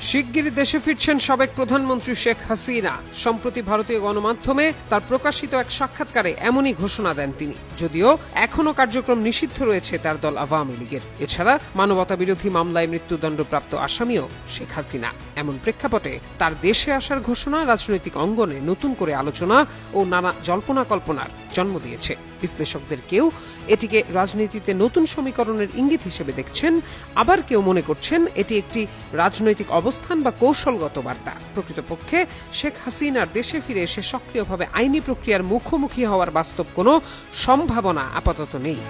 শিগগিরই দেশে ফিরছেন সাবেক প্রধানমন্ত্রী শেখ হাসিনা। সম্প্রতি ভারতীয় গণমাধ্যমে তার প্রকাশিত এক সাক্ষাৎকারে এমনই ঘোষণা দেন তিনি, যদিও এখনও কার্যক্রম নিষিদ্ধ রয়েছে তার দল আওয়ামী লীগের। এছাড়া মানবতা বিরোধী মামলায় মৃত্যুদণ্ডপ্রাপ্ত আসামিও শেখ হাসিনা। এমন প্রেক্ষাপটে তার দেশে আসার ঘোষণা রাজনৈতিক অঙ্গনে নতুন করে আলোচনা ও নানা জল্পনা কল্পনার জন্ম দিয়েছে। বিশ্লেষকদের কেউ এটিকে রাজনীতিতে নতুন সমীকরণের ইঙ্গিত হিসেবে দেখছেন, আবার কেউ মনে করছেন এটি একটি রাজনৈতিক অবস্থান বা কৌশলগত বার্তা। প্রকৃতপক্ষে শেখ হাসিনার দেশে ফিরে এসে সক্রিয়ভাবে আইনি প্রক্রিয়ার মুখোমুখি হওয়ার বাস্তব কোনো সম্ভাবনা আপাতত নেই।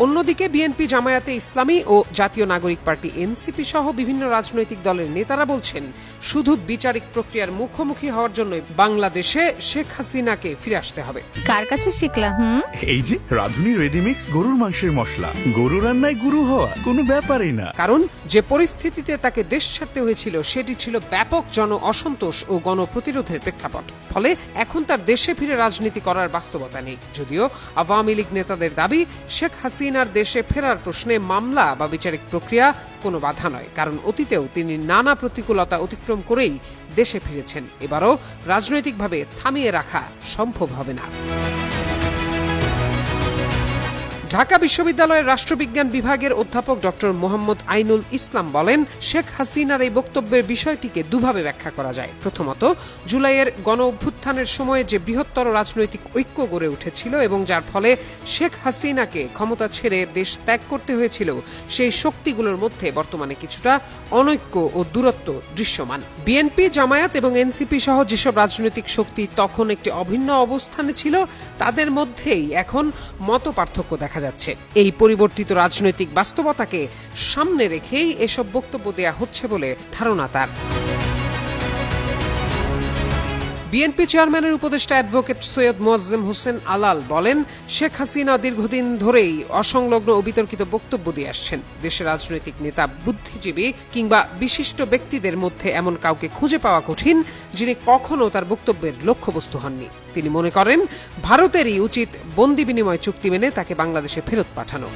অন্যদিকে বিএনপি, জামায়াতে ইসলামী ও জাতীয় নাগরিক পার্টি এনসিপি সহ বিভিন্ন রাজনৈতিক দলের নেতারা বলছেন, শুধু বিচারিক প্রক্রিয়ার মুখোমুখি হওয়ার জন্য বাংলাদেশে শেখ হাসিনাকে ফিরে আসতে হবে। কার কাছে শিখলা? এই যে রাধুনী রেডিমিক্স গরুর মাংসের মশলা। গরু রান্নায় গুরু হওয়া কোনো ব্যাপারই না। কারণ যে পরিস্থিতিতে তাকে দেশ ছাড়তে হয়েছিল সেটি ছিল ব্যাপক জন অসন্তোষ ও গণপ্রতিরোধের প্রেক্ষাপট। ফলে এখন তার দেশে ফিরে রাজনীতি করার বাস্তবতা নেই। যদিও আওয়ামী লীগ নেতাদের দাবি, শেখ হাসিনার দেশে ফেরার প্রশ্নে মামলা বা বিচারিক প্রক্রিয়া কোনো বাধা নয়, কারণ অতীতেও তিনি নানা প্রতিকূলতা অতিক্রম করেই দেশে ফিরেছেন। এবারও রাজনৈতিকভাবে থামিয়ে রাখা সম্ভব হবে না। ঢাকা বিশ্ববিদ্যালয়ের রাষ্ট্রবিজ্ঞান বিভাগের অধ্যাপক ডক্টর মোহাম্মদ আইনুল ইসলাম বলেন, শেখ হাসিনার এই বক্তব্যের বিষয়টিকে দুভাবে ব্যাখ্যা করা যায়। প্রথমত, জুলাইয়ের গণ অভ্যুত্থানের সময়ে যে বৃহত্তর রাজনৈতিক ঐক্য গড়ে উঠেছিল এবং যার ফলে শেখ হাসিনাকে ক্ষমতা ছেড়ে দেশ ত্যাগ করতে হয়েছিল, সেই শক্তিগুলোর মধ্যে বর্তমানে কিছুটা অনৈক্য ও দূরত্ব দৃশ্যমান। বিএনপি, জামায়াত এবং এনসিপি সহ যেসব রাজনৈতিক শক্তি তখন একটি অভিন্ন অবস্থানে ছিল, তাদের মধ্যেই এখন মত পার্থক্য দেখা যাচ্ছে। এই পরিবর্তিত রাজনৈতিক বাস্তবতাকে সামনে রেখেই এসব বক্তব্য দেয়া হচ্ছে বলে ধারণা তার। বিএনপি চেয়ারম্যানের উপদেষ্টা অ্যাডভোকেট সৈয়দ মোয়াজ্জেম হোসেন আলাল বলেন, শেখ হাসিনা দীর্ঘদিন ধরেই অসংলগ্ন ও বিতর্কিত বক্তব্য দিয়ে আসছেন। দেশের রাজনৈতিক নেতা, বুদ্ধিজীবী কিংবা বিশিষ্ট ব্যক্তিদের মধ্যে এমন কাউকে খুঁজে পাওয়া কঠিন যিনি কখনো তার বক্তব্যের লক্ষ্যবস্তু হননি। তিনি মনে করেন, ভারতেরই উচিত বন্দি বিনিময় চুক্তি মেনে তাকে বাংলাদেশে ফেরত পাঠানো।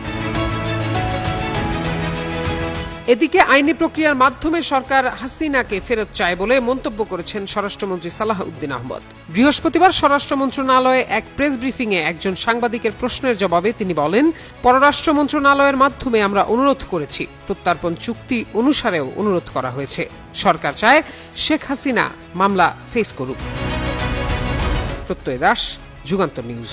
এদিকে আইনি প্রক্রিয়ার মাধ্যমে সরকার হাসিনাকে ফেরত চায় বলে মন্তব্য করেছেন স্বরাষ্ট্রমন্ত্রী সালাহউদ্দিন আহমদ। বৃহস্পতিবার স্বরাষ্ট্র মন্ত্রণালয়ে এক প্রেস ব্রিফিংয়ে একজন সাংবাদিকের প্রশ্নের জবাবে তিনি বলেন, পররাষ্ট্র মন্ত্রণালয়ের মাধ্যমে আমরা অনুরোধ করেছি, প্রত্যর্পণ চুক্তি অনুসারেও অনুরোধ করা হয়েছে। সরকার চায় শেখ হাসিনা মামলা ফেস করুক। প্রত্যয় দাস, যুগান্তর নিউজ।